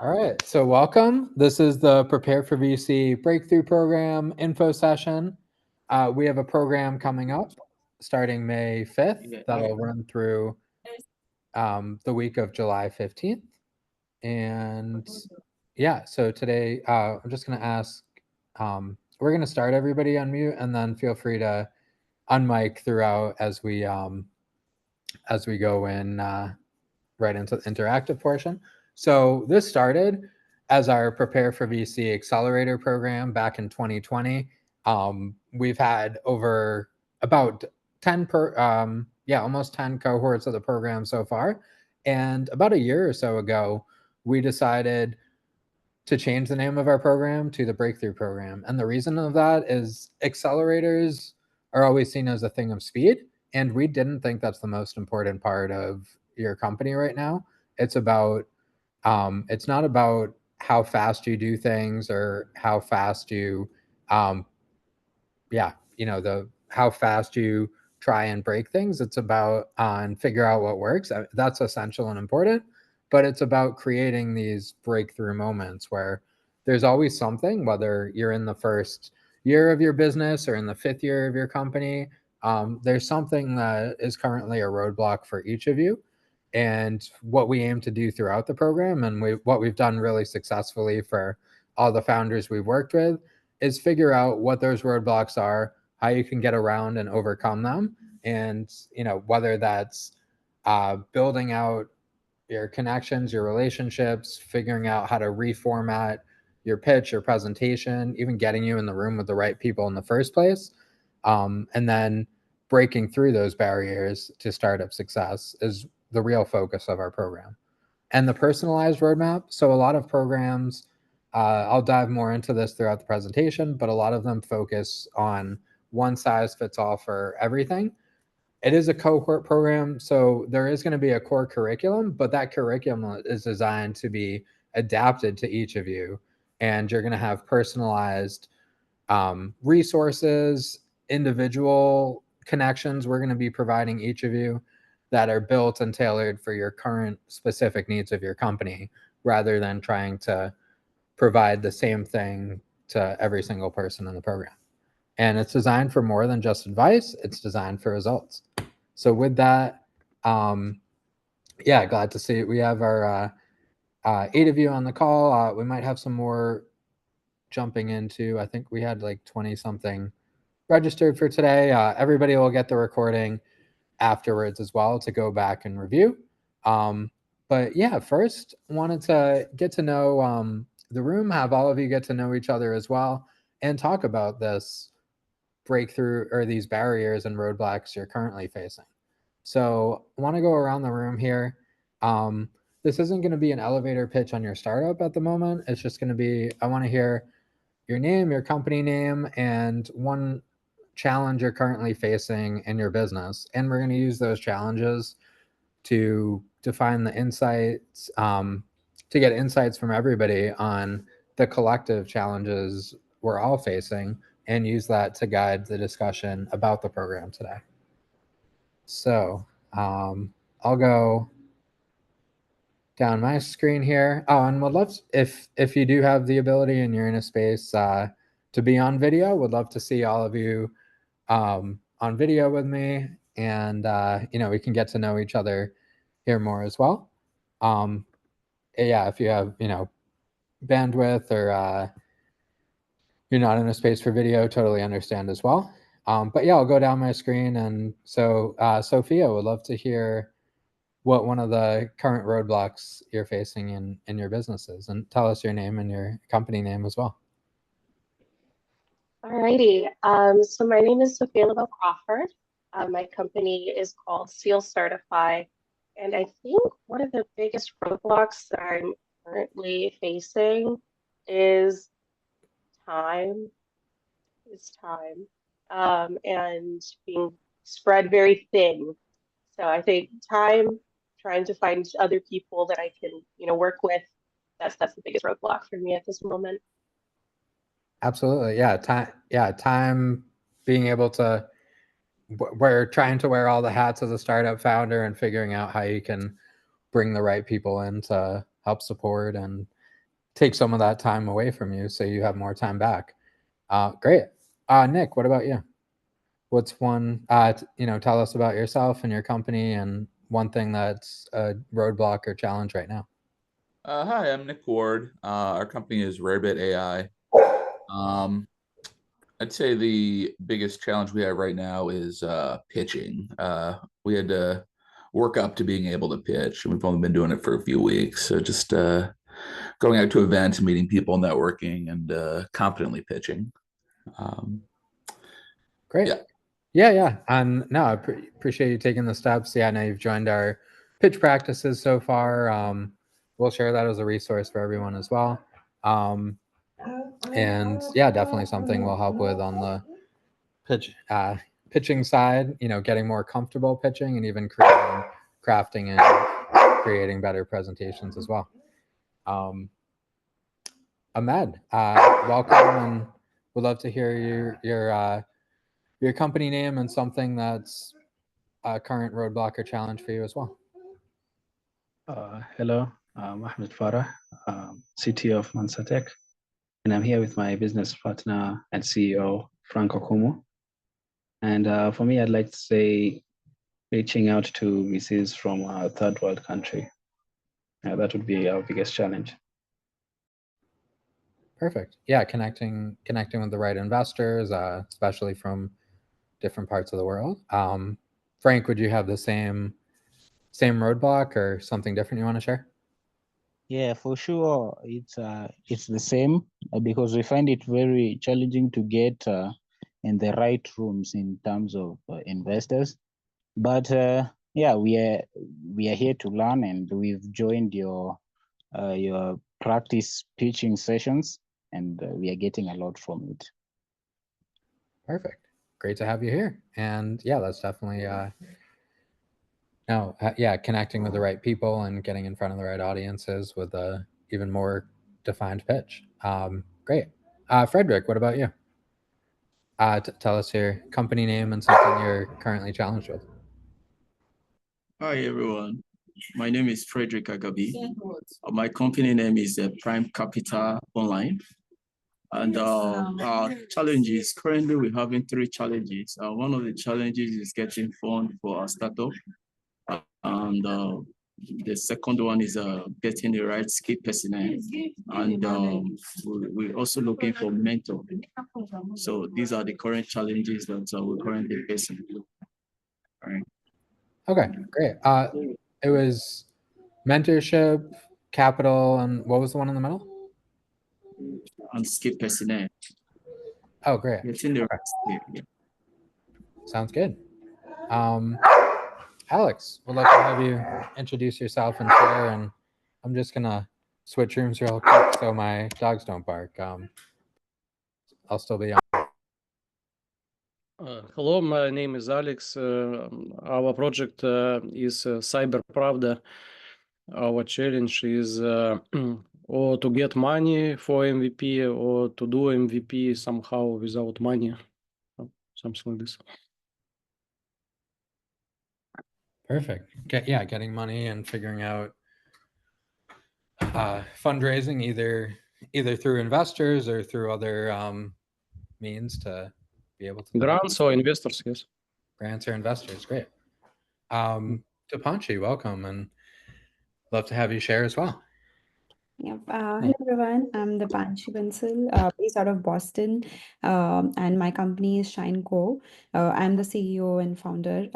All right, so welcome. This is the Prepare for VC Breakthrough Program info session. We have a program coming up starting May 5th that'll run through the week of July 15th. And yeah, so today I'm just going to ask, we're going to start everybody on mute and then feel free to unmic throughout as we go in right into the interactive portion. So this started as our Prepare for VC Accelerator program back in 2020. We've had over about 10 almost 10 cohorts of the program so far. And about a year or so ago, we decided to change the name of our program to the Breakthrough Program. And the reason of that is accelerators are always seen as a thing of speed. And we didn't think that's the most important part of your company right now. It's about, it's not about how fast you do things or how fast you, um, how fast you try and break things. It's about and figure out what works. That's essential and important, but it's about creating these breakthrough moments where there's always something, whether you're in the first year of your business or in the fifth year of your company. There's something that is currently a roadblock for each of you. And what we aim to do throughout the program, and what we've done really successfully for all the founders we've worked with, is figure out what those roadblocks are, how you can get around and overcome them, and whether that's building out your connections, your relationships, figuring out how to reformat your pitch or presentation, even getting you in the room with the right people in the first place, and then breaking through those barriers to startup success is the real focus of our program. And the personalized roadmap. So a lot of programs, I'll dive more into this throughout the presentation, but a lot of them focus on one size fits all for everything. It is a cohort program, so there is going to be a core curriculum, but that curriculum is designed to be adapted to each of you. And you're going to have personalized resources, individual connections we're going to be providing each of you that are built and tailored for your current specific needs of your company, rather than trying to provide the same thing to every single person in the program. And it's designed for more than just advice, it's designed for results. So with that, glad to see it. We have our 8 of you on the call. We might have some more jumping into. I think we had like 20 something registered for today. Everybody will get the recording afterwards as well to go back and review. But yeah, first wanted to get to know the room, have all of you get to know each other as well, and talk about this breakthrough or these barriers and roadblocks you're currently facing. So I want to go around the room here. This isn't going to be an elevator pitch on your startup at the moment. It's just going to be, I want to hear your name, your company name, and one challenge you're currently facing in your business. And we're going to use those challenges to define the insights, to get insights from everybody on the collective challenges we're all facing, and use that to guide the discussion about the program today. So I'll go down my screen here. Oh, and would love if you do have the ability and you're in a space to be on video, would love to see all of you on video with me, and we can get to know each other here more as well. If you have bandwidth or you're not in a space for video, totally understand as well. But yeah, I'll go down my screen, and so Sophia, would love to hear what one of the current roadblocks you're facing in your business is, and tell us your name and your company name as well. Alrighty. So my name is Sophia LaBelle Crawford. My company is called Seal Certify. And I think one of the biggest roadblocks that I'm currently facing is time. And being spread very thin. So I think time, trying to find other people that I can, work with, that's the biggest roadblock for me at this moment. Absolutely. Time being able to, we're trying to wear all the hats as a startup founder and figuring out how you can bring the right people in to help support and take some of that time away from you so you have more time back. Great. Nick, what about you? What's one, tell us about yourself and your company and one thing that's a roadblock or challenge right now. Hi, I'm Nick Ward. Our company is Rarebit AI. I'd say the biggest challenge we have right now is pitching. We had to work up to being able to pitch, and we've only been doing it for a few weeks. So just going out to events, meeting people, networking, and confidently pitching. Great. Yeah. And no, I appreciate you taking the steps. Yeah, I know you've joined our pitch practices so far. We'll share that as a resource for everyone as well. And yeah, definitely something we'll help with on the pitching side, getting more comfortable pitching and even crafting and creating better presentations as well. Ahmed, welcome, and would love to hear your company name and something that's a current roadblock or challenge for you as well. Hello, I'm Ahmed Farah, CTO of Mansatech, and I'm here with my business partner and CEO, Franco Kumu. And for me, I'd like to say reaching out to VCs from a third world country. That would be our biggest challenge. Perfect. Yeah, connecting with the right investors, especially from different parts of the world. Frank, would you have the same roadblock or something different you want to share? Yeah, for sure. It's the same because we find it very challenging to get in the right rooms in terms of investors. But yeah, we are here to learn, and we've joined your practice pitching sessions, and we are getting a lot from it. Perfect. Great to have you here. And yeah, that's definitely connecting with the right people and getting in front of the right audiences with a even more defined pitch. Great. Frederick, what about you? Tell us your company name and something you're currently challenged with. Hi, everyone. My name is Frederick Agabi. My company name is Prime Capital Online. And our challenges, currently we're having 3 challenges. One of the challenges is getting fund for our startup. And the second one is getting the right skill personnel. And we're also looking for mentor. So these are the current challenges that we're currently facing. All right. Okay, great. It was mentorship, capital, and what was the one in the middle? And skill personnel. Oh, great. Getting the right skill, yeah. Sounds good. Alex, we'd love to have you introduce yourself and share. And I'm just gonna switch rooms real quick so my dogs don't bark. I'll still be on. Hello, my name is Alex. Our project is Cyber Pravda. Our challenge is or to get money for MVP or to do MVP somehow without money, something like this. Perfect. Getting money and figuring out fundraising either through investors or through other means to be able to grants or investors. Yes, grants or investors. Great. Tapanchi, welcome, and love to have you share as well. Yep. Hello everyone. I'm the Panchi Bansal, based out of Boston, and my company is ShineCo. I'm the CEO and founder.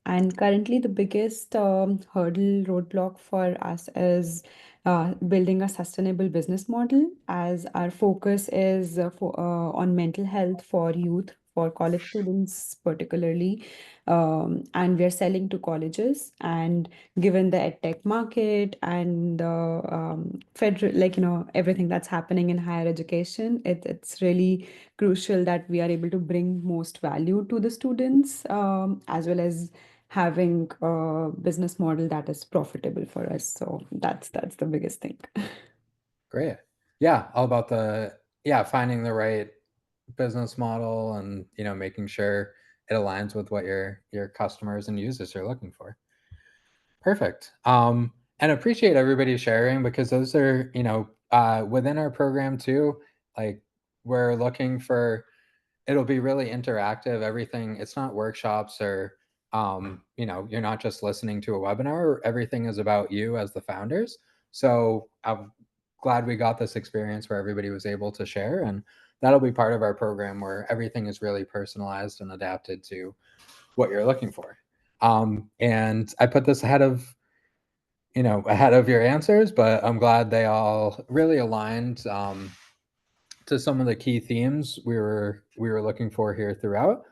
And currently, the biggest hurdle roadblock for us is building a sustainable business model, as our focus is on mental health for youth, for college students particularly, and we're selling to colleges. And given the edtech market and the federal, everything that's happening in higher education, it's really crucial that we are able to bring most value to the students, as well as having a business model that is profitable for us. So that's the biggest thing. Great. Yeah, all about finding the right business model and making sure it aligns with what your customers and users are looking for. Perfect. And appreciate everybody sharing, because those are, within our program too, like we're looking for, it'll be really interactive. Everything, it's not workshops or, you're not just listening to a webinar. Everything is about you as the founders. So I'm glad we got this experience where everybody was able to share, and that'll be part of our program where everything is really personalized and adapted to what you're looking for. And I put this ahead of your answers, but I'm glad they all really aligned to some of the key themes we were looking for here throughout,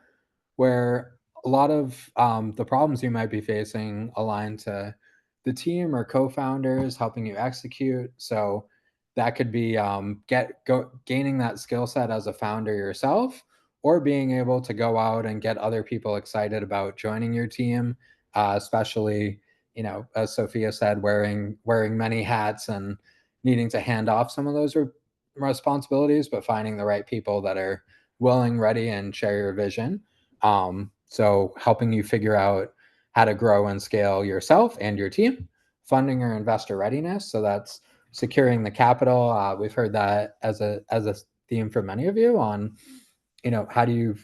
where a lot of the problems you might be facing align to the team or co-founders helping you execute. So that could be gaining that skill set as a founder yourself, or being able to go out and get other people excited about joining your team, especially, as Sophia said, wearing many hats and needing to hand off some of those responsibilities, but finding the right people that are willing, ready, and share your vision. So helping you figure out how to grow and scale yourself and your team, funding or investor readiness. So that's securing the capital. We've heard that as a theme for many of you on, how do you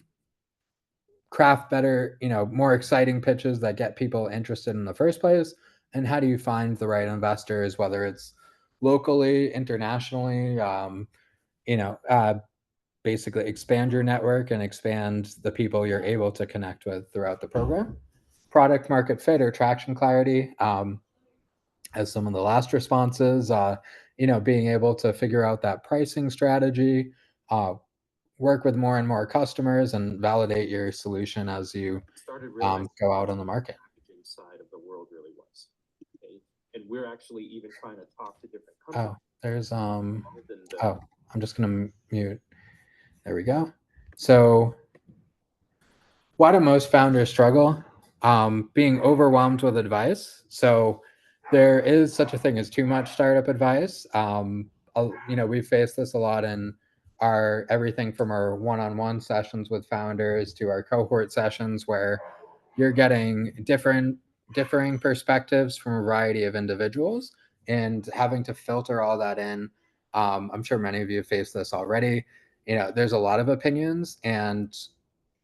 craft better, more exciting pitches that get people interested in the first place, and how do you find the right investors, whether it's locally, internationally, basically expand your network and expand the people you're able to connect with throughout the program. Product market fit or traction clarity, as some of the last responses, being able to figure out that pricing strategy, work with more and more customers, and validate your solution as you go out on the market. Side of the world really was. Okay? And we're actually even trying to talk to different Oh, companies. there's I'm just gonna mute. There we go. So why do most founders struggle? Being overwhelmed with advice. So there is such a thing as too much startup advice. We face this a lot in our everything from our one-on-one sessions with founders to our cohort sessions, where you're getting differing perspectives from a variety of individuals and having to filter all that in. I'm sure many of you have faced this already. There's a lot of opinions, and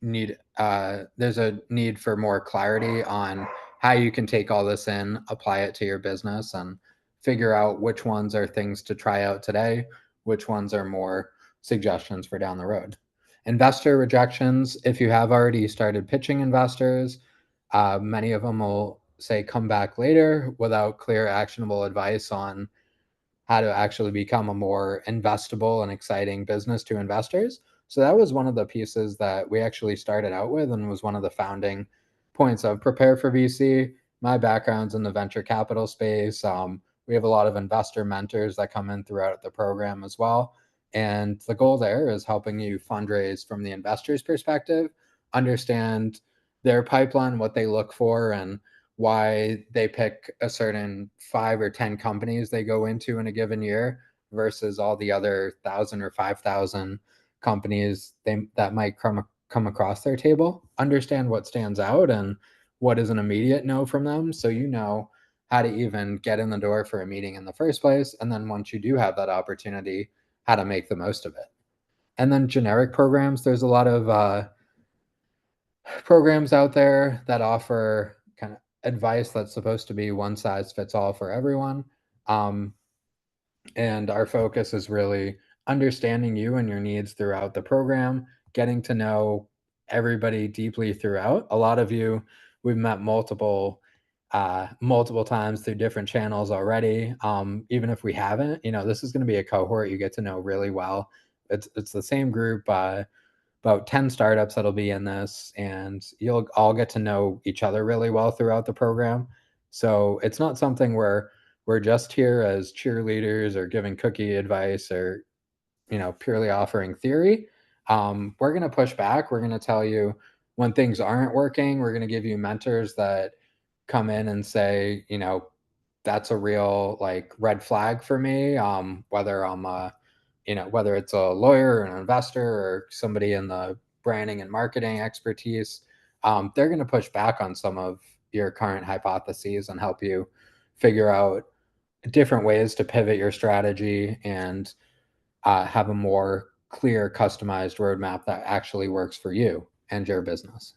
there's a need for more clarity on how you can take all this in, apply it to your business, and figure out which ones are things to try out today, which ones are more suggestions for down the road. Investor rejections. If you have already started pitching investors, many of them will say come back later without clear actionable advice on how to actually become a more investable and exciting business to investors. So that was one of the pieces that we actually started out with, and was one of the founding points of Prepare for VC. My background's in the venture capital space. We have a lot of investor mentors that come in throughout the program as well. And the goal there is helping you fundraise from the investor's perspective, understand their pipeline, what they look for, and why they pick a certain 5 or 10 companies they go into in a given year versus all the other 1,000 or 5,000 companies that might come across their table. Understand what stands out and what is an immediate no from them, so you know how to even get in the door for a meeting in the first place. And then once you do have that opportunity, how to make the most of it. And then generic programs. There's a lot of programs out there that offer kind of advice that's supposed to be one size fits all for everyone. And our focus is really understanding you and your needs throughout the program, getting to know everybody deeply throughout. A lot of you, we've met multiple times through different channels already. Even if we haven't, this is going to be a cohort you get to know really well. It's the same group, about 10 startups that'll be in this, and you'll all get to know each other really well throughout the program. So it's not something where we're just here as cheerleaders or giving cookie advice or, purely offering theory. We're going to push back. We're going to tell you when things aren't working. We're going to give you mentors that come in and say, that's a real red flag for me. Whether I'm whether it's a lawyer or an investor or somebody in the branding and marketing expertise, they're going to push back on some of your current hypotheses and help you figure out different ways to pivot your strategy and have a more clear, customized roadmap that actually works for you and your business.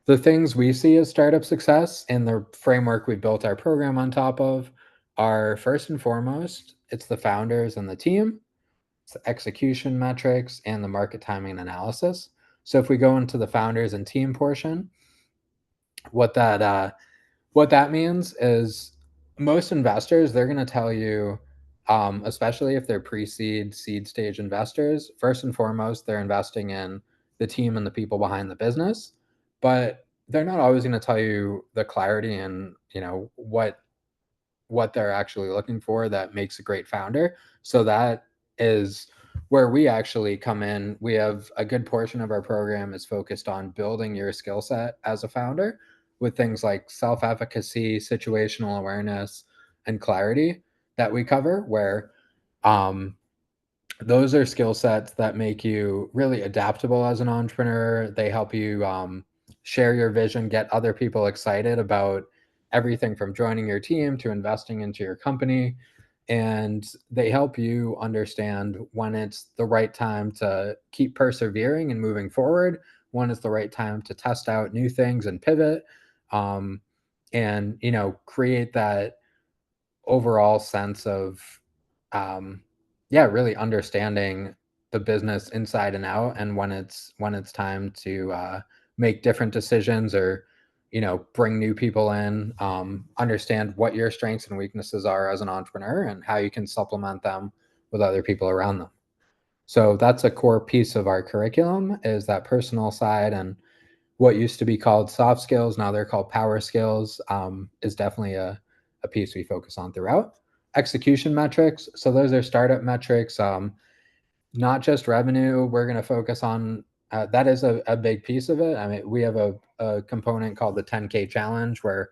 The things we see as startup success and the framework we built our program on top of are, first and foremost, it's the founders and the team, it's the execution metrics, and the market timing analysis. So if we go into the founders and team portion, what that means is most investors, they're going to tell you, especially if they're pre-seed, seed stage investors, first and foremost, they're investing in the team and the people behind the business, but they're not always going to tell you the clarity and, what they're actually looking for that makes a great founder. So that is where we actually come in. We have a good portion of our program is focused on building your skill set as a founder with things like self-efficacy, situational awareness, and clarity that we cover, where those are skill sets that make you really adaptable as an entrepreneur. They help you share your vision, get other people excited about everything from joining your team to investing into your company. And they help you understand when it's the right time to keep persevering and moving forward, when it's the right time to test out new things and pivot, and create that overall sense of really understanding the business inside and out, and when it's time to make different decisions or bring new people in, understand what your strengths and weaknesses are as an entrepreneur and how you can supplement them with other people around them. So that's a core piece of our curriculum, is that personal side, and what used to be called soft skills, now they're called power skills, is definitely a piece we focus on throughout. Execution metrics, so those are startup metrics, not just revenue. We're going to focus on that is a big piece of it. I mean, we have a component called the 10K challenge, where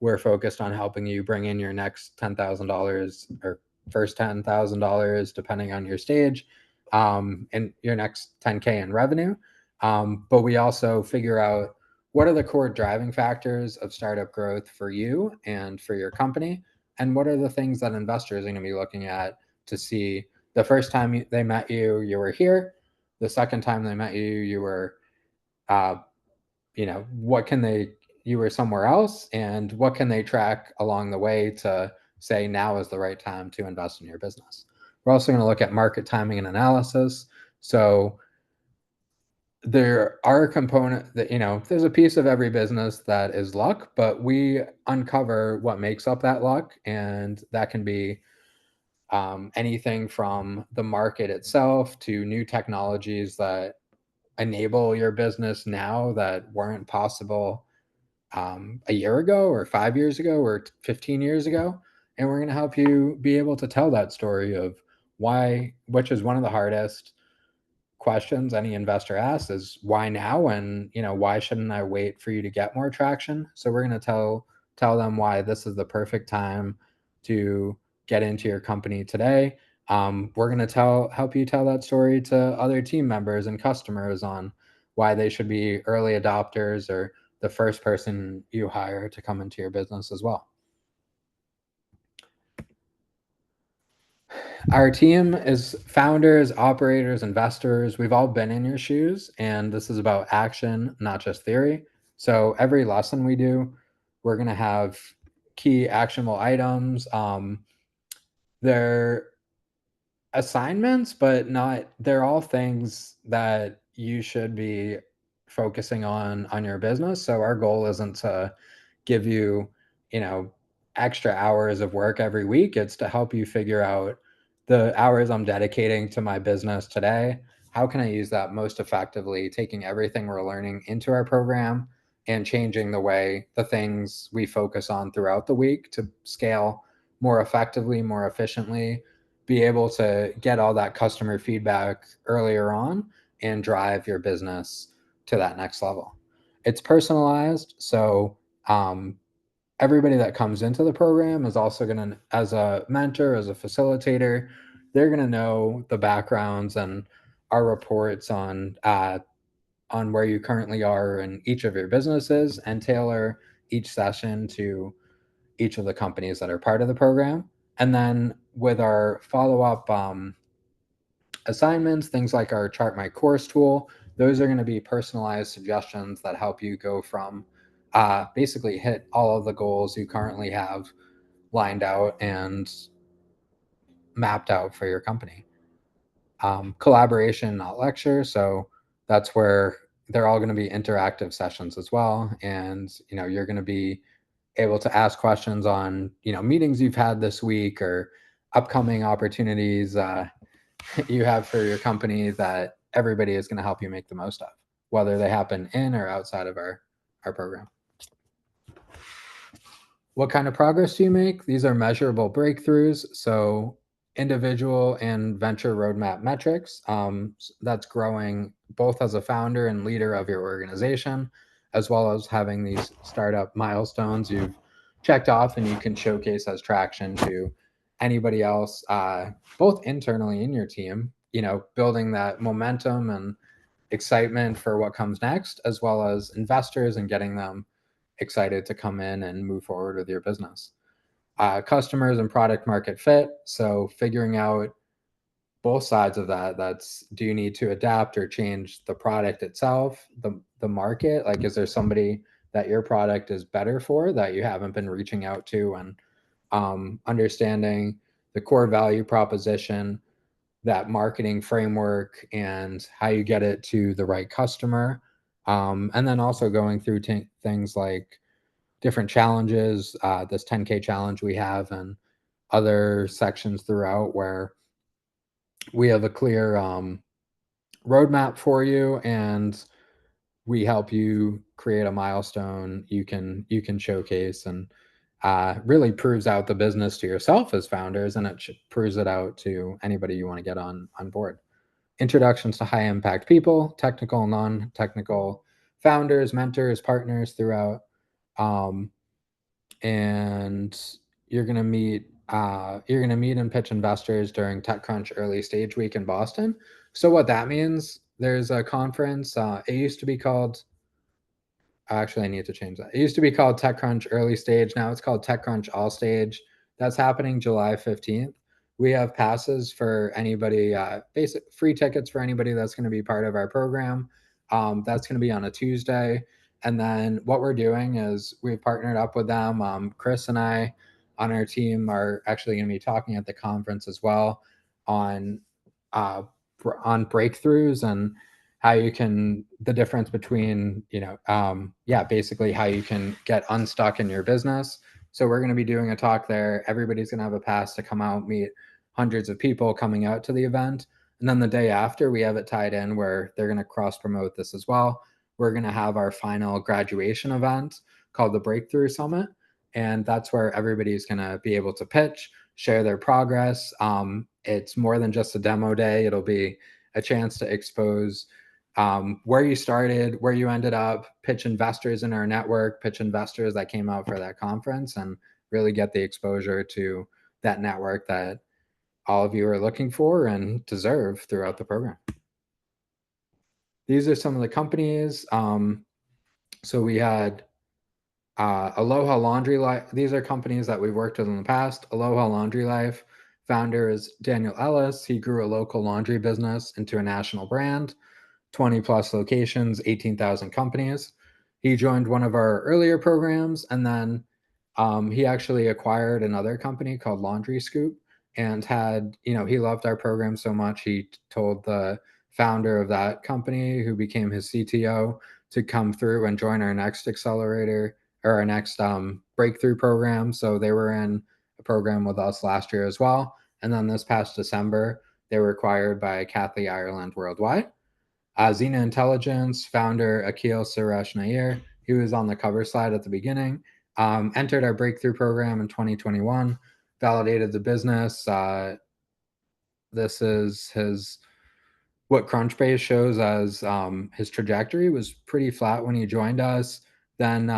we're focused on helping you bring in your next $10,000 or first $10,000, depending on your stage, and your next 10K in revenue. But we also figure out what are the core driving factors of startup growth for you and for your company, and what are the things that investors are going to be looking at to see the first time they met you, you were here. The second time they met you, you were, you were somewhere else, and what can they track along the way to say now is the right time to invest in your business. We're also going to look at market timing and analysis. So there are a component that, there's a piece of every business that is luck, but we uncover what makes up that luck. And that can be anything from the market itself to new technologies that enable your business now that weren't possible a year ago or 5 years ago or 15 years ago. And we're going to help you be able to tell that story of why, which is one of the hardest questions any investor asks, is why now? And why shouldn't I wait for you to get more traction? So we're going to tell them why this is the perfect time to get into your company today. We're going to help you tell that story to other team members and customers on why they should be early adopters or the first person you hire to come into your business as well. Our team is founders, operators, investors. We've all been in your shoes, and this is about action, not just theory. So every lesson we do, we're going to have key actionable items. They're assignments, but they're all things that you should be focusing on your business. So our goal isn't to give you, extra hours of work every week. It's to help you figure out the hours I'm dedicating to my business today. How can I use that most effectively, taking everything we're learning into our program and changing the things we focus on throughout the week to scale more effectively, more efficiently, be able to get all that customer feedback earlier on and drive your business to that next level. It's personalized. So everybody that comes into the program is also going to, as a mentor, as a facilitator, they're going to know the backgrounds and our reports on where you currently are in each of your businesses, and tailor each session to each of the companies that are part of the program. And then with our follow-up assignments, things like our Chart My Course tool, those are going to be personalized suggestions that help you go from basically hit all of the goals you currently have lined out and mapped out for your company. Collaboration, not lecture. So that's where they're all going to be interactive sessions as well. And, you're going to be able to ask questions on, meetings you've had this week or upcoming opportunities you have for your company that everybody is going to help you make the most of, whether they happen in or outside of our program. What kind of progress do you make? These are measurable breakthroughs. So individual and venture roadmap metrics. That's growing both as a founder and leader of your organization, as well as having these startup milestones you've checked off and you can showcase as traction to anybody else, both internally in your team, building that momentum and excitement for what comes next, as well as investors and getting them excited to come in and move forward with your business. Customers and product market fit. So figuring out both sides of that. That's, do you need to adapt or change the product itself, the market? Like, is there somebody that your product is better for that you haven't been reaching out to? And understanding the core value proposition, that marketing framework, and how you get it to the right customer. And then also going through things like different challenges, this 10K challenge we have, and other sections throughout where we have a clear roadmap for you, and we help you create a milestone you can showcase, and really proves out the business to yourself as founders, and it proves it out to anybody you want to get on board. Introductions to high impact people, technical, non-technical founders, mentors, partners throughout. And you're gonna meet and pitch investors during TechCrunch Early Stage Week in Boston. So what that means, there's a conference. It used to be called. Actually, I need to change that. It used to be called TechCrunch Early Stage. Now it's called TechCrunch All Stage. That's happening July 15th. We have passes for anybody, basic free tickets for anybody that's going to be part of our program. That's going to be on a Tuesday. And then what we're doing is we've partnered up with them. Chris and I on our team are actually going to be talking at the conference as well on breakthroughs and how you can, the difference between, basically how you can get unstuck in your business. So we're going to be doing a talk there. Everybody's going to have a pass to come out, meet hundreds of people coming out to the event. And then the day after, we have it tied in where they're going to cross promote this as well. We're going to have our final graduation event called the Breakthrough Summit. And that's where everybody's going to be able to pitch, share their progress. It's more than just a demo day. It'll be a chance to expose where you started, where you ended up, pitch investors in our network, pitch investors that came out for that conference, and really get the exposure to that network that all of you are looking for and deserve throughout the program. These are some of the companies. So we had Aloha Laundry Life. These are companies that we've worked with in the past. Aloha Laundry Life founder is Daniel Ellis. He grew a local laundry business into a national brand. 20 plus locations, 18,000 companies. He joined one of our earlier programs, and then he actually acquired another company called Laundry Scoop, and he loved our program so much, he told the founder of that company, who became his CTO, to come through and join our next accelerator, or our next breakthrough program. So they were in a program with us last year as well. And then this past December, they were acquired by Kathy Ireland Worldwide. Xena Intelligence founder Akhil Suresh Nair, he was on the cover slide at the beginning, entered our breakthrough program in 2021, validated the business. This is what Crunchbase shows as his trajectory was pretty flat when he joined us. Then,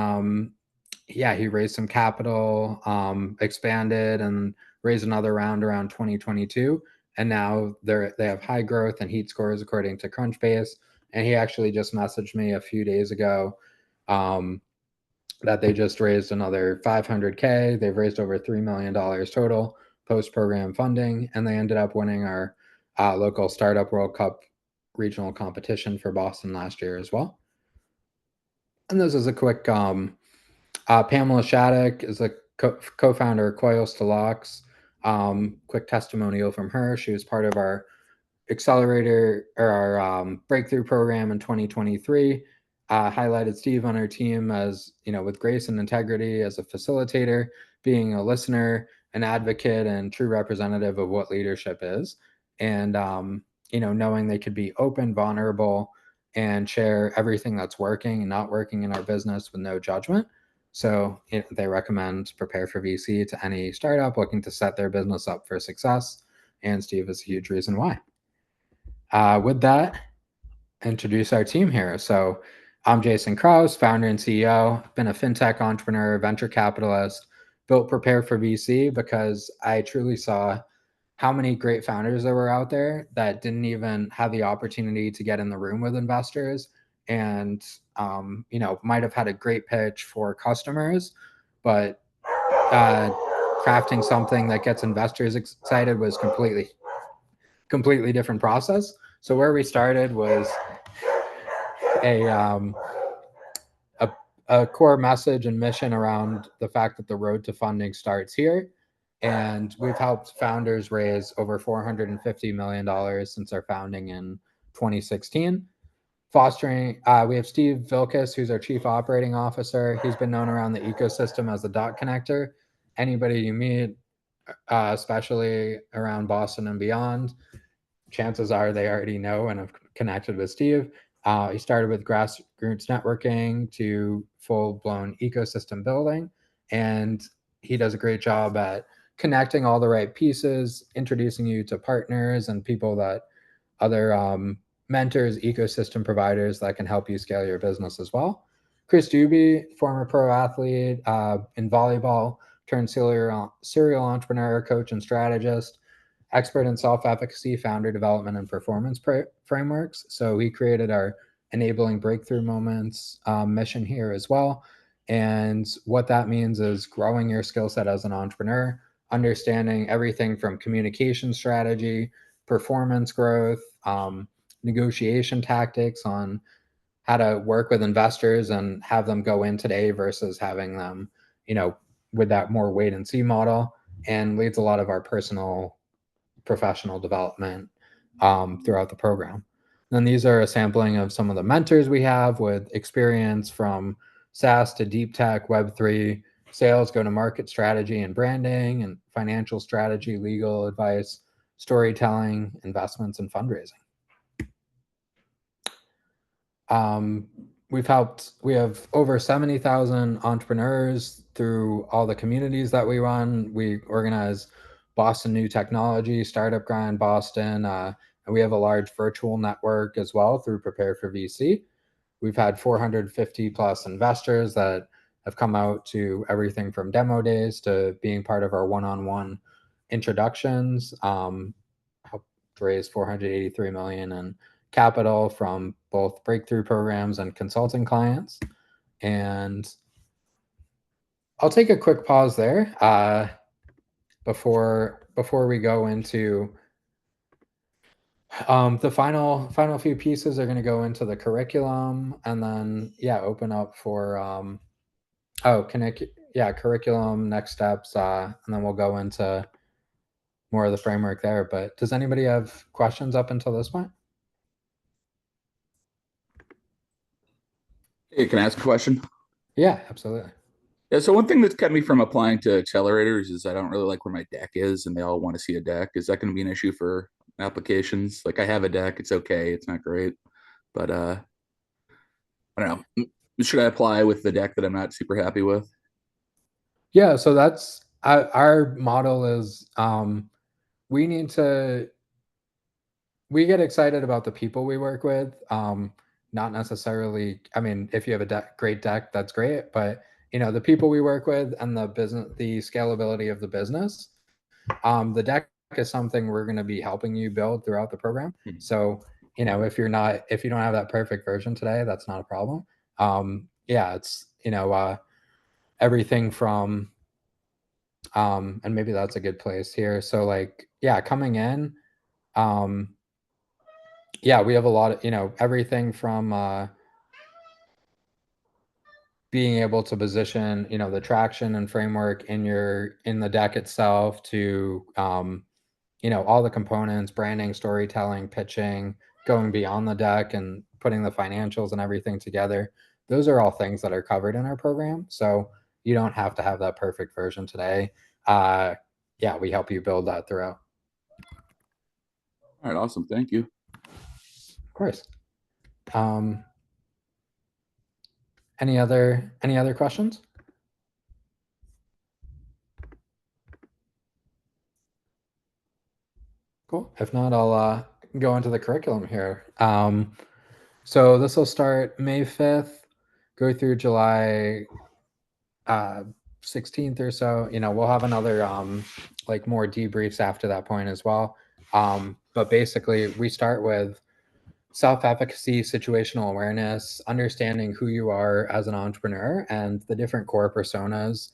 he raised some capital, expanded, and raised another round around 2022. And now they have high growth and heat scores according to Crunchbase. And he actually just messaged me a few days ago, that they just raised another $500K. They've raised over $3 million total post-program funding, and they ended up winning our local Startup World Cup regional competition for Boston last year as well. And this is a quick, Pamela Shattuck is a co-founder of Coils to Locks. Quick testimonial from her. She was part of our accelerator or our breakthrough program in 2023. Highlighted Steve on our team as, with grace and integrity as a facilitator, being a listener, an advocate, and true representative of what leadership is. And, knowing they could be open, vulnerable, and share everything that's working and not working in our business with no judgment. So they recommend Prepare for VC to any startup looking to set their business up for success. And Steve is a huge reason why. With that, introduce our team here. So I'm Jason Krause, founder and CEO. Been a fintech entrepreneur, venture capitalist, built Prepare for VC because I truly saw how many great founders there were out there that didn't even have the opportunity to get in the room with investors and, might have had a great pitch for customers, but crafting something that gets investors excited was completely different process. So where we started was a core message and mission around the fact that the road to funding starts here. And we've helped founders raise over $450 million since our founding in 2016. Fostering, we have Steve Vilkes, who's our chief operating officer. He's been known around the ecosystem as the dot connector. Anybody you meet, especially around Boston and beyond, chances are they already know and have connected with Steve. He started with grassroots networking to full-blown ecosystem building, and he does a great job at connecting all the right pieces, introducing you to partners and people that other mentors, ecosystem providers that can help you scale your business as well. Chris Doobie, former pro athlete in volleyball, turned serial entrepreneur, coach, and strategist. Expert in self-efficacy, founder development, and performance frameworks. So he created our enabling breakthrough moments mission here as well. And what that means is growing your skill set as an entrepreneur, understanding everything from communication strategy, performance growth, negotiation tactics on how to work with investors and have them go in today versus having them, with that more wait and see model, and leads a lot of our personal professional development throughout the program. And these are a sampling of some of the mentors we have with experience from SaaS to deep tech, Web3, sales, go-to-market strategy and branding, and financial strategy, legal advice, storytelling, investments, and fundraising. We have over 70,000 entrepreneurs through all the communities that we run. We organize Boston New Technology, Startup Grind Boston, and we have a large virtual network as well through Prepare for VC. We've had 450 plus investors that have come out to everything from demo days to being part of our one-on-one introductions. Helped raise 483 million in capital from both breakthrough programs and consulting clients. And I'll take a quick pause there before we go into the final few pieces are going to go into the curriculum, and then open up for curriculum, next steps, and then we'll go into more of the framework there. But does anybody have questions up until this point? Hey, can I ask a question? Yeah, absolutely. Yeah, so one thing that's kept me from applying to accelerators is I don't really like where my deck is, and they all want to see a deck. Is that going to be an issue for applications? Like, I have a deck, it's okay, it's not great, but I don't know. Should I apply with the deck that I'm not super happy with? Yeah, so that's our model is we get excited about the people we work with. Not necessarily, I mean, if you have a great deck, that's great, but the people we work with and the business, the scalability of the business, the deck is something we're going to be helping you build throughout the program. So, if you don't have that perfect version today, that's not a problem. It's, everything from, and maybe that's a good place here. So like, yeah, coming in, yeah, we have a lot of, everything from being able to position, the traction and framework in the deck itself to, all the components, branding, storytelling, pitching, going beyond the deck and putting the financials and everything together. Those are all things that are covered in our program. So you don't have to have that perfect version today. Yeah, we help you build that throughout. All right, awesome. Thank you. Of course. Any other questions? Cool. If not, I'll go into the curriculum here. So this will start May 5th, go through July 16th or so. We'll have another like more debriefs after that point as well. But basically, we start with self-efficacy, situational awareness, understanding who you are as an entrepreneur and the different core personas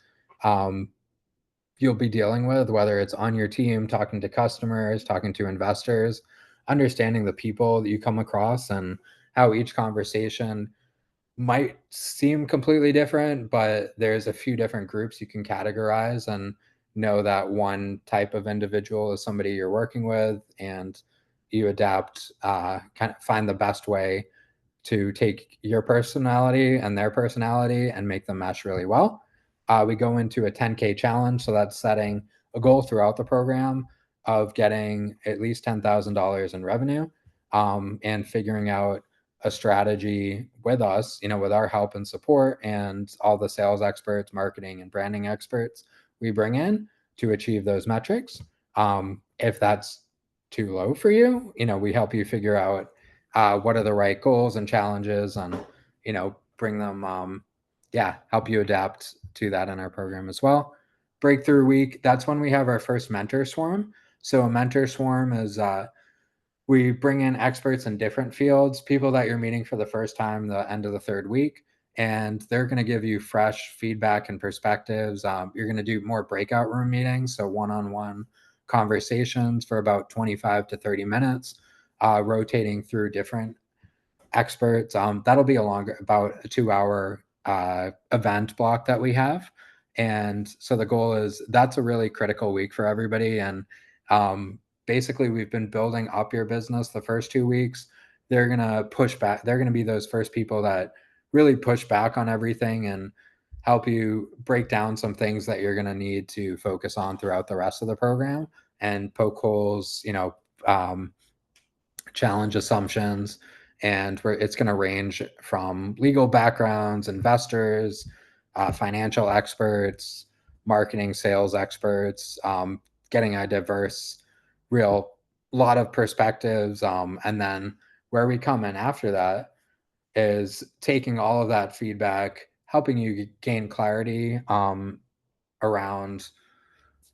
you'll be dealing with, whether it's on your team, talking to customers, talking to investors, understanding the people that you come across and how each conversation might seem completely different, but there's a few different groups you can categorize and know that one type of individual is somebody you're working with, and you adapt, kind of find the best way to take your personality and their personality and make them mesh really well. We go into a 10K challenge. So that's setting a goal throughout the program of getting at least $10,000 in revenue, and figuring out a strategy with us, with our help and support and all the sales experts, marketing and branding experts we bring in to achieve those metrics. If that's too low for you, we help you figure out what are the right goals and challenges, and bring them, help you adapt to that in our program as well. Breakthrough week, that's when we have our first mentor swarm. So a mentor swarm is we bring in experts in different fields, people that you're meeting for the first time the end of the third week, and they're going to give you fresh feedback and perspectives. You're going to do more breakout room meetings, so one-on-one conversations for about 25 to 30 minutes, rotating through different experts. That'll be about a 2-hour event block that we have. And so the goal is that's a really critical week for everybody. And basically, we've been building up your business the first 2 weeks. They're going to push back. They're going to be those first people that really push back on everything and help you break down some things that you're going to need to focus on throughout the rest of the program and poke holes, challenge assumptions. And it's going to range from legal backgrounds, investors, financial experts, marketing, sales experts, getting a diverse, real lot of perspectives. And then where we come in after that is taking all of that feedback, helping you gain clarity around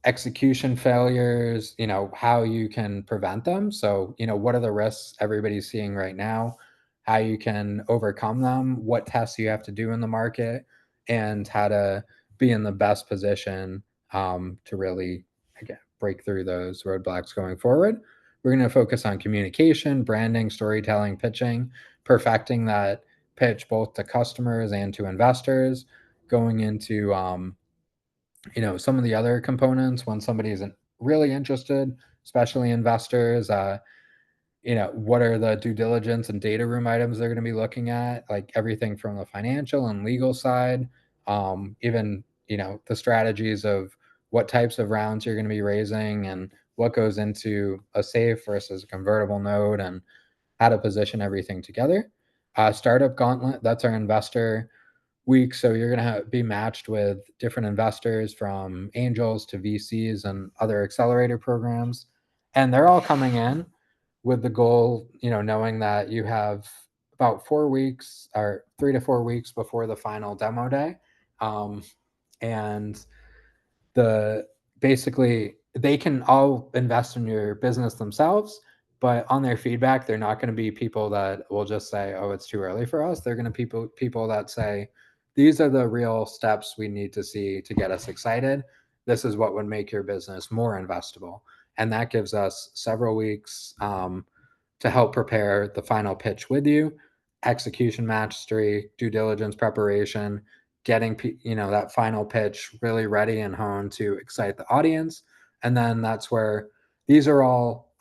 execution failures, how you can prevent them. So, what are the risks everybody's seeing right now, how you can overcome them, what tests you have to do in the market, and how to be in the best position to really, again, break through those roadblocks going forward. We're going to focus on communication, branding, storytelling, pitching, perfecting that pitch both to customers and to investors, going into some of the other components when somebody isn't really interested, especially investors. What are the due diligence and data room items they're going to be looking at, like everything from the financial and legal side, even the strategies of what types of rounds you're going to be raising and what goes into a safe versus a convertible note, and how to position everything together. Startup Gauntlet, that's our investor week. So you're going to be matched with different investors from angels to VCs and other accelerator programs. And they're all coming in with the goal, knowing that you have about 4 weeks or 3 to 4 weeks before the final demo day. And basically they can all invest in your business themselves, but on their feedback, they're not going to be people that will just say, oh, it's too early for us. They're going to people that say, these are the real steps we need to see to get us excited. This is what would make your business more investable. And that gives us several weeks to help prepare the final pitch with you, execution mastery, due diligence preparation, getting that final pitch really ready and honed to excite the audience. And then that's where these are all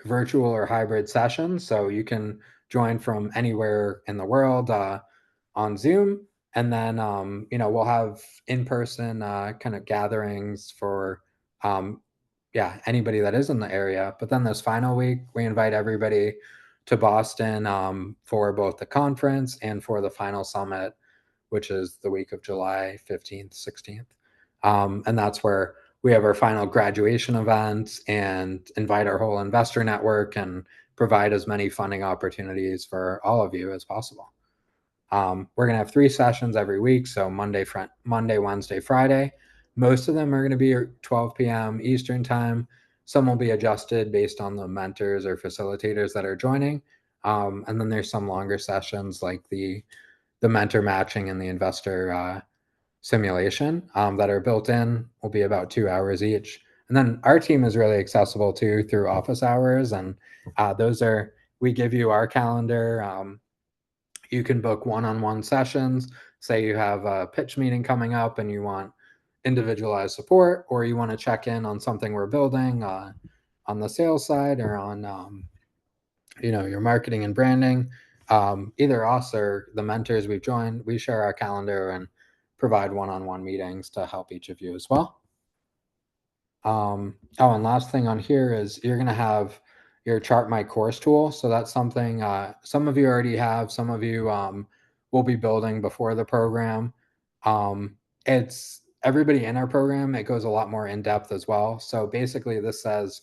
virtual or hybrid sessions, so you can join from anywhere in the world on Zoom. And then we'll have in-person kind of gatherings for anybody that is in the area. But then this final week, we invite everybody to Boston for both the conference and for the final summit, which is the week of July 15th, 16th. And that's where we have our final graduation event and invite our whole investor network and provide as many funding opportunities for all of you as possible. We're going to have 3 sessions every week. So Monday, Wednesday, Friday. Most of them are going to be 12 p.m. Eastern time. Some will be adjusted based on the mentors or facilitators that are joining. And then there's some longer sessions like the mentor matching and the investor simulation that are built in, will be about 2 hours each. And then our team is really accessible too through office hours. And we give you our calendar. You can book one-on-one sessions. Say you have a pitch meeting coming up and you want individualized support, or you want to check in on something we're building on the sales side or on your marketing and branding. Either us or the mentors we've joined, we share our calendar and provide one-on-one meetings to help each of you as well. And last thing on here is you're going to have your Chart My Course tool. So that's something some of you already have, some of you will be building before the program. It's everybody in our program, it goes a lot more in depth as well. So basically this says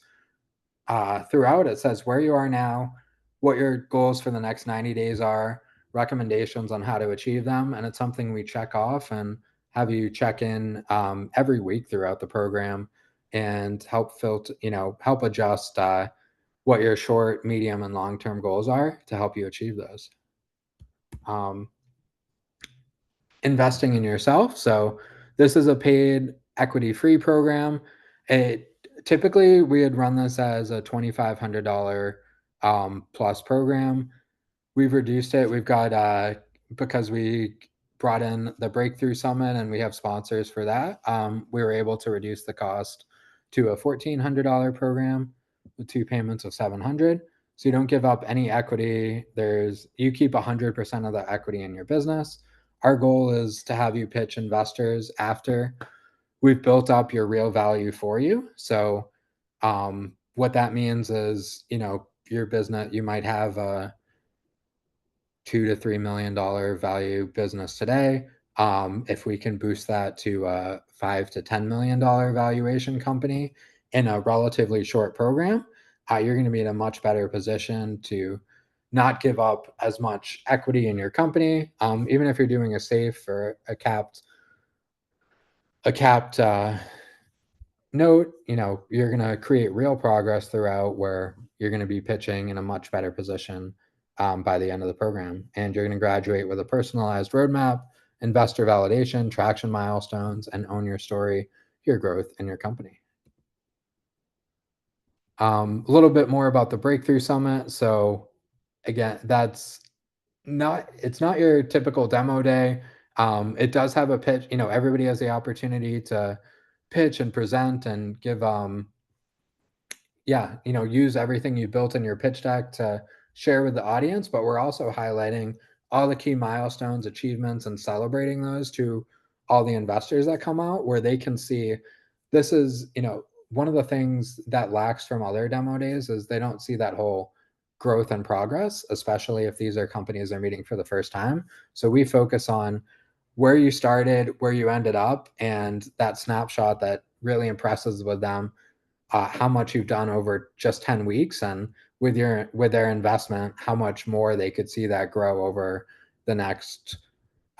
throughout, it says where you are now, what your goals for the next 90 days are, recommendations on how to achieve them. And it's something we check off and have you check in every week throughout the program and help help adjust what your short, medium, and long-term goals are to help you achieve those. Investing in yourself. So this is a paid equity-free program. Typically we would run this as a $2,500 plus program. We've reduced it. We've got because we brought in the Breakthrough Summit and we have sponsors for that. We were able to reduce the cost to a $1,400 program with 2 payments of $700. So you don't give up any equity. You keep 100% of the equity in your business. Our goal is to have you pitch investors after we've built up your real value for you. So what that means is, your business, you might have a $2 to $3 million value business today. If we can boost that to a $5 to $10 million valuation company in a relatively short program, you're going to be in a much better position to not give up as much equity in your company. Even if you're doing a safe or a capped note, you're going to create real progress throughout where you're going to be pitching in a much better position by the end of the program. And you're going to graduate with a personalized roadmap, investor validation, traction milestones, and own your story, your growth, and your company. A little bit more about the Breakthrough Summit. So again, it's not your typical demo day. It does have a pitch. Everybody has the opportunity to pitch and present and give use everything you built in your pitch deck to share with the audience, but we're also highlighting all the key milestones, achievements, and celebrating those to all the investors that come out, where they can see this is, one of the things that lacks from other demo days is they don't see that whole growth and progress, especially if these are companies they're meeting for the first time. So we focus on where you started, where you ended up, and that snapshot that really impresses with them how much you've done over just 10 weeks, and with their investment, how much more they could see that grow over the next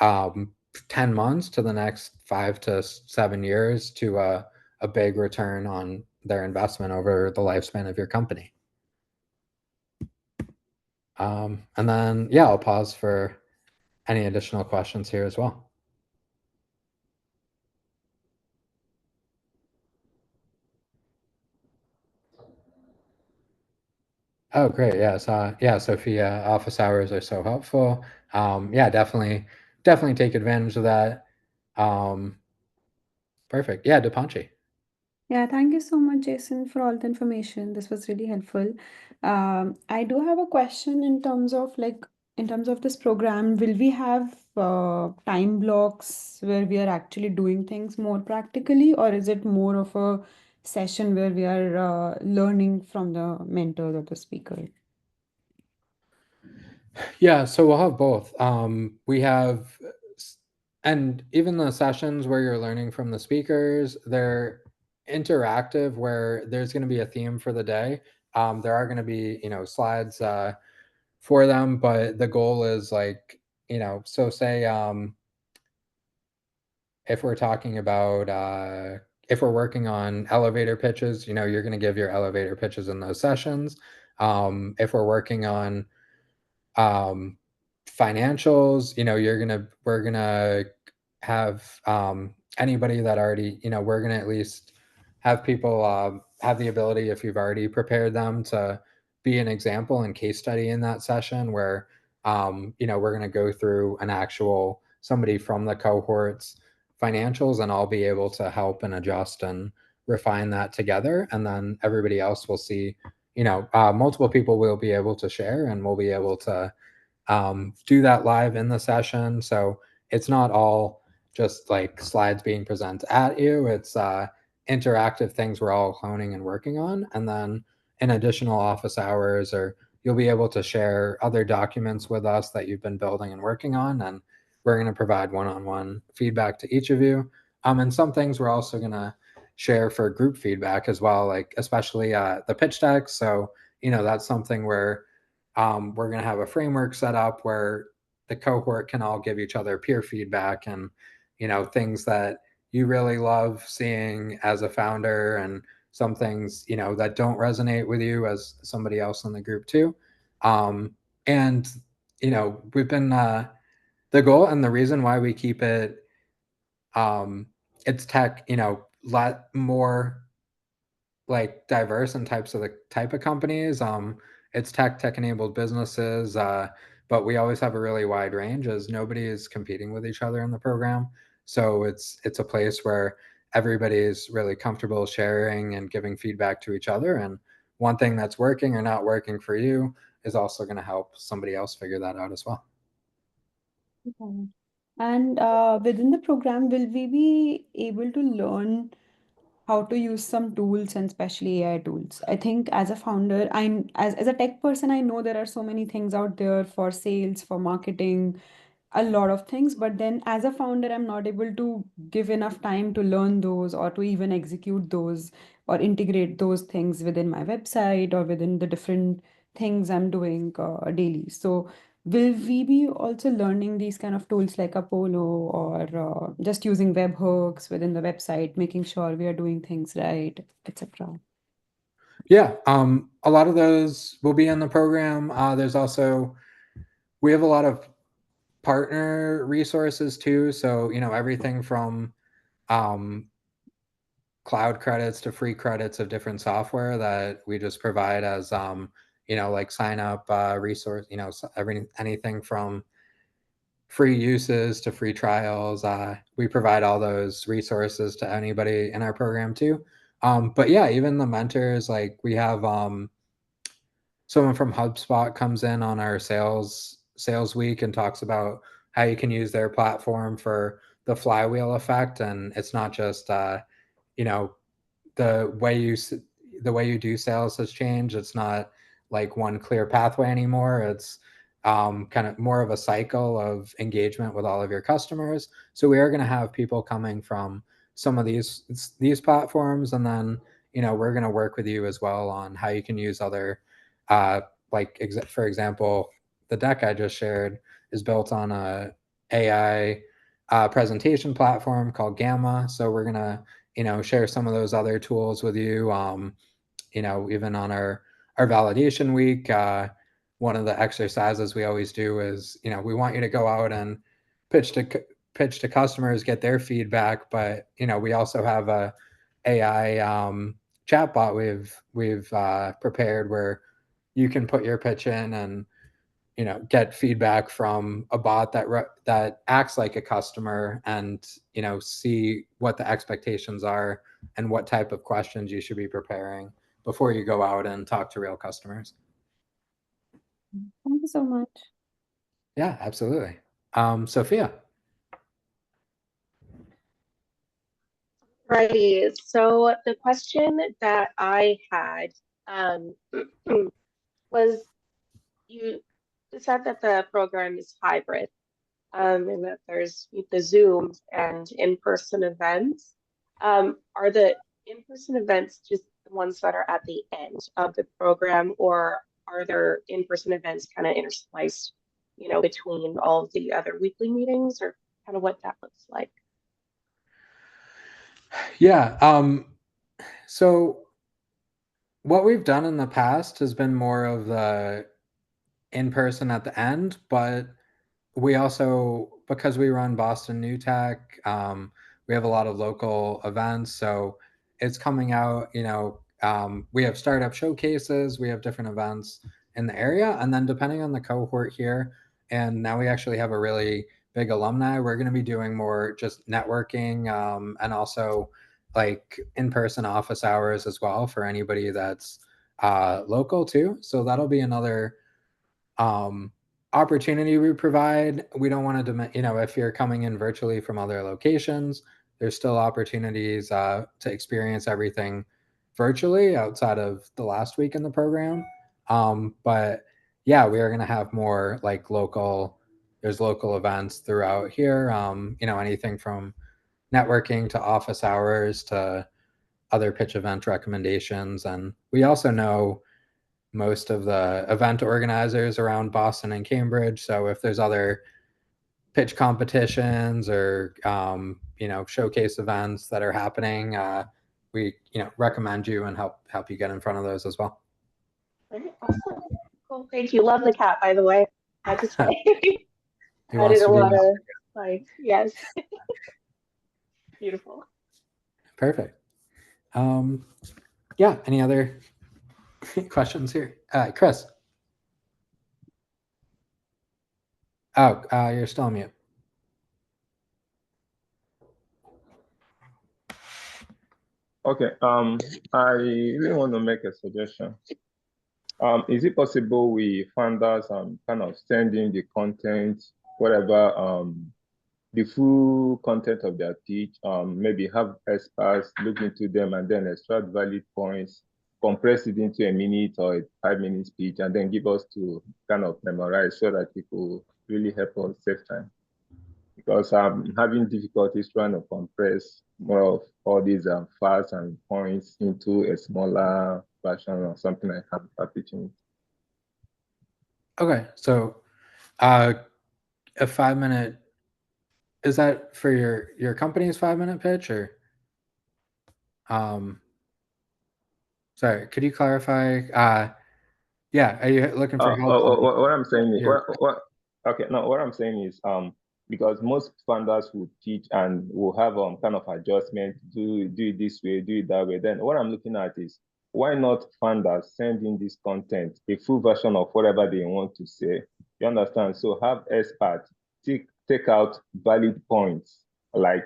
10 months to the next 5 to 7 years to a big return on their investment over the lifespan of your company. And then, I'll pause for any additional questions here as well. Oh, great. Yes. Yeah, Sophia, office hours are so helpful. Yeah, definitely take advantage of that. Perfect. Yeah, Dipanchi. Yeah, thank you so much, Jason, for all the information. This was really helpful. I do have a question in terms of this program, will we have time blocks where we are actually doing things more practically, or is it more of a session where we are learning from the mentor or the speaker? Yeah, so we'll have both. We have, and even the sessions where you're learning from the speakers, they're interactive where there's going to be a theme for the day. There are going to be, slides for them, but the goal is like, so say if we're talking about if we're working on elevator pitches, you're going to give your elevator pitches in those sessions. If we're working on um, financials, we're gonna have anybody that already, we're gonna at least have people have the ability, if you've already prepared them, to be an example and case study in that session where we're gonna go through an actual somebody from the cohort's financials, and I'll be able to help and adjust and refine that together, and then everybody else will see, multiple people will be able to share, and we'll be able to do that live in the session. So it's not all just like slides being presented at you. It's interactive things we're all honing and working on. And then in additional office hours, or you'll be able to share other documents with us that you've been building and working on. And we're going to provide one-on-one feedback to each of you. And some things we're also going to share for group feedback as well, like especially the pitch deck. So, that's something where we're going to have a framework set up where the cohort can all give each other peer feedback and, things that you really love seeing as a founder, and some things, that don't resonate with you as somebody else in the group too. And, we've been, the goal and the reason why we keep it, it's tech, lot more like diverse in types of the type of companies. It's tech enabled businesses, but we always have a really wide range as nobody is competing with each other in the program. So it's a place where everybody is really comfortable sharing and giving feedback to each other. And one thing that's working or not working for you is also going to help somebody else figure that out as well. Okay. And within the program, will we be able to learn how to use some tools, and especially AI tools? I think as a founder, as a tech person, I know there are so many things out there for sales, for marketing, a lot of things, but then as a founder, I'm not able to give enough time to learn those or to even execute those or integrate those things within my website or within the different things I'm doing daily. So will we be also learning these kind of tools like Apollo, or just using webhooks within the website, making sure we are doing things right, etc.? Yeah, a lot of those will be in the program. There's also, we have a lot of partner resources too. So, everything from um, cloud credits to free credits of different software that we just provide as, like sign up resource, anything from free uses to free trials. We provide all those resources to anybody in our program too. But yeah, even the mentors, like we have someone from HubSpot comes in on our sales week and talks about how you can use their platform for the flywheel effect. And it's not just you know the way you do sales has changed. It's not like one clear pathway anymore. It's kind of more of a cycle of engagement with all of your customers. So we are going to have people coming from some of these platforms, and then we're going to work with you as well on how you can use other uh, for example, the deck I just shared is built on a AI presentation platform called Gamma. So we're gonna share some of those other tools with you. Even on our validation week, one of the exercises we always do is, we want you to go out and pitch to customers, get their feedback, but we also have a AI chatbot we've prepared where you can put your pitch in and get feedback from a bot that acts like a customer, and see what the expectations are and what type of questions you should be preparing before you go out and talk to real customers. Thank you so much. Yeah, absolutely. Sophia. Righty. So the question that I had was, you said that the program is hybrid, and that there's the Zooms and in-person events. Are the in-person events just the ones that are at the end of the program, or are there in-person events kind of interspliced, between all of the other weekly meetings, or kind of what that looks like? Yeah. So what we've done in the past has been more of the in-person at the end, but we also, because we run Boston New Tech, we have a lot of local events. So it's coming out, we have startup showcases, we have different events in the area. And then depending on the cohort here, and now we actually have a really big alumni, we're going to be doing more just networking, and also like in-person office hours as well for anybody that's local too. So that'll be another opportunity we provide. We don't want to, if you're coming in virtually from other locations, there's still opportunities to experience everything virtually outside of the last week in the program. But yeah, we are going to have more like there's local events throughout here. Anything from networking to office hours to other pitch event recommendations. And we also know most of the event organizers around Boston and Cambridge. So if there's other pitch competitions or showcase events that are happening, we recommend you and help you get in front of those as well. All right, awesome. Cool. Thank you. Love the cat, by the way. I have to say. Added a lot of yes. Beautiful. Perfect. Yeah. Any other questions here? Chris. Oh, you're still on mute. Okay. I really want to make a suggestion. Is it possible we founders kind of send in the content, whatever the full content of their pitch, maybe have experts look into them and then extract valid points, compress it into a minute or a 5-minute speech, and then give us to kind of memorize so that people really help us save time. Because I'm having difficulties trying to compress more of all these facts and points into a smaller version or something like that for pitching. Okay, so a 5-minute, is that for your company's 5-minute pitch, or sorry, could you clarify? Yeah, are you looking for help? What I'm saying is, what I'm saying is, because most founders will teach and will have kind of adjustment, do it this way, do it that way. Then what I'm looking at is, why not founders send in this content, a full version of whatever they want to say? You understand? So have experts take out valid points, like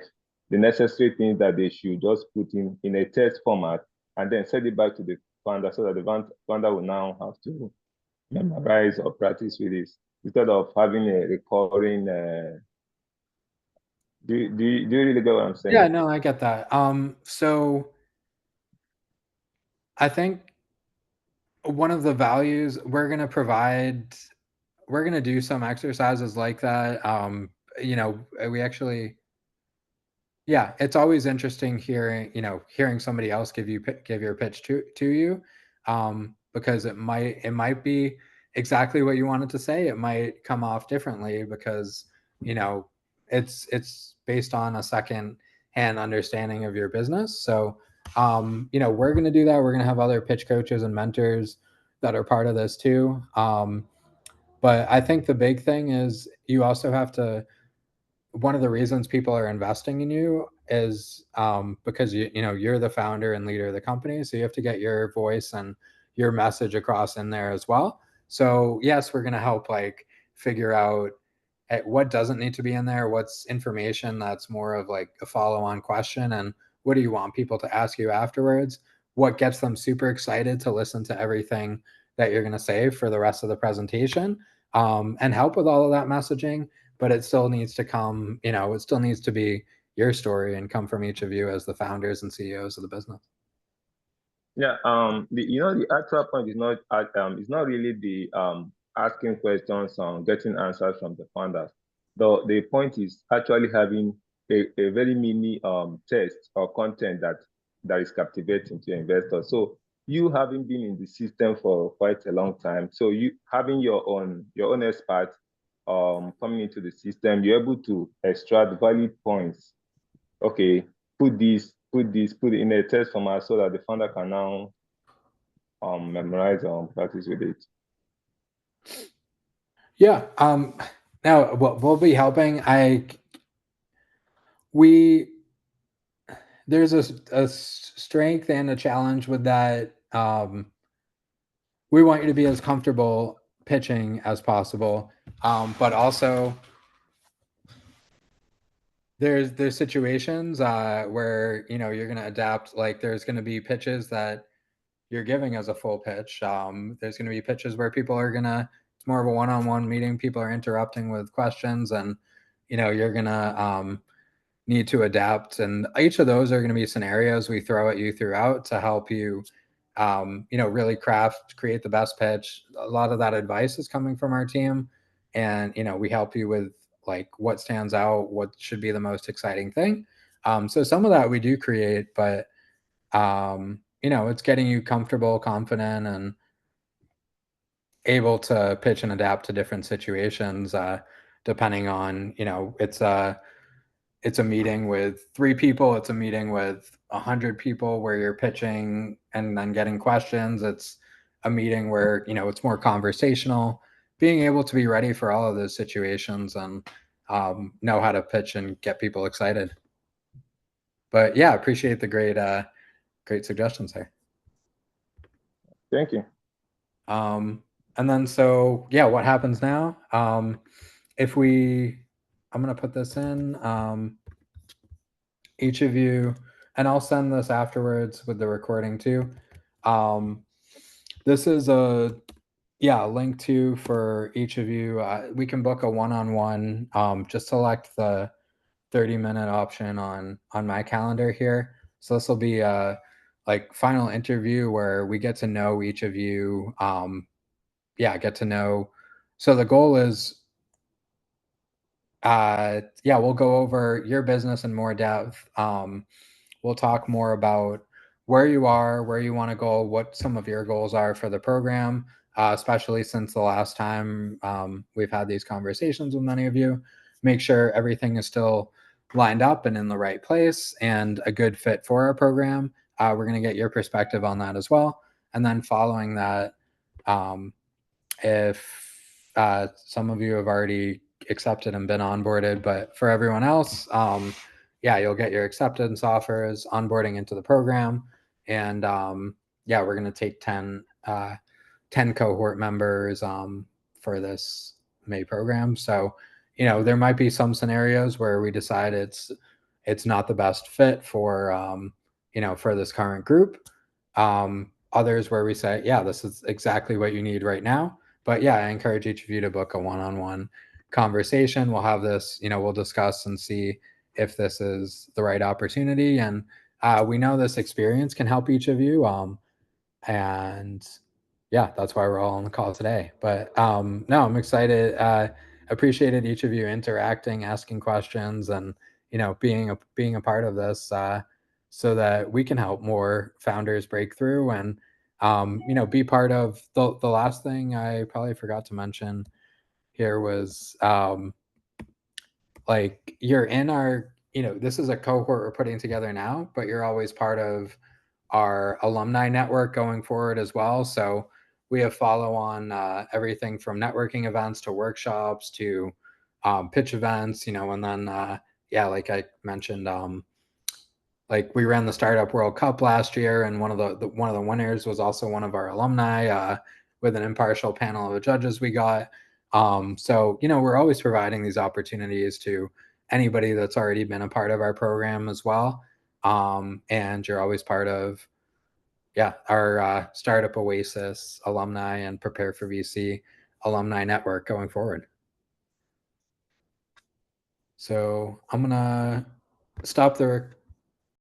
the necessary things that they should just put in a text format, and then send it back to the founder so that the founder will now have to memorize or practice with this instead of having a recurring. Do you really get what I'm saying? Yeah, no, I get that. So I think one of the values we're going to do some exercises like that. We actually, yeah, it's always interesting hearing somebody else give your pitch to you, because it might be exactly what you wanted to say. It might come off differently because it's based on a second hand understanding of your business. So we're going to do that. We're going to have other pitch coaches and mentors that are part of this too. But I think the big thing is you also have to, one of the reasons people are investing in you is because you're the founder and leader of the company, so you have to get your voice and your message across in there as well. So yes, we're going to help like figure out what doesn't need to be in there, what's information that's more of like a follow-on question, and what do you want people to ask you afterwards, what gets them super excited to listen to everything that you're going to say for the rest of the presentation, and help with all of that messaging. But it still needs to come, it still needs to be your story and come from each of you as the founders and CEOs of the business. Yeah, the actual point is not really the asking questions on getting answers from the founders. The point is actually having a very mini test or content that is captivating to your investors. So you having been in the system for quite a long time, so you having your own expert coming into the system, you're able to extract valid points. Okay, put it in a test format so that the founder can now memorize or practice with it. Yeah. Now we'll be helping. There's a strength and a challenge with that. We want you to be as comfortable pitching as possible, but also there's situations where you're going to adapt. Like there's going to be pitches that you're giving as a full pitch. There's going to be pitches where people are gonna, it's more of a one-on-one meeting. People are interrupting with questions, and you're gonna need to adapt. And each of those are going to be scenarios we throw at you throughout to help you, really create the best pitch. A lot of that advice is coming from our team, and we help you with like what stands out, what should be the most exciting thing. So some of that we do create, but it's getting you comfortable, confident, and able to pitch and adapt to different situations, depending on, it's a meeting with 3 people, it's a meeting with 100 people where you're pitching and then getting questions. It's a meeting where, it's more conversational, being able to be ready for all of those situations and know how to pitch and get people excited. But yeah, appreciate the great suggestions there. Thank you. And then so yeah, what happens now? I'm gonna put this in. Each of you, and I'll send this afterwards with the recording too. This is a link to for each of you. We can book a one-on-one. Just select the 30-minute option on my calendar here. So this will be a like final interview where we get to know each of you. Get to know. So the goal is, we'll go over your business in more depth. We'll talk more about where you are, where you want to go, what some of your goals are for the program, especially since the last time we've had these conversations with many of you. Make sure everything is still lined up and in the right place and a good fit for our program. We're going to get your perspective on that as well. And then following that, if some of you have already accepted and been onboarded, but for everyone else, you'll get your acceptance offers, onboarding into the program, and we're going to take 10 cohort members for this May program. So there might be some scenarios where we decide it's not the best fit for for this current group. Others where we say, this is exactly what you need right now. But I encourage each of you to book a one-on-one conversation. We'll have this, we'll discuss and see if this is the right opportunity. And we know this experience can help each of you. And that's why we're all on the call today. But no, I'm excited. Appreciated each of you interacting, asking questions, and being a part of this, so that we can help more founders break through and be part of the last thing I probably forgot to mention here was like you're in our, this is a cohort we're putting together now, but you're always part of our alumni network going forward as well. So we have follow on everything from networking events to workshops to pitch events, and then yeah, like I mentioned, like we ran the Startup World Cup last year, and one of the winners was also one of our alumni with an impartial panel of judges we got. So we're always providing these opportunities to anybody that's already been a part of our program as well, and you're always part of our Startup Oasis alumni and Prepare for VC alumni network going forward. So I'm gonna stop the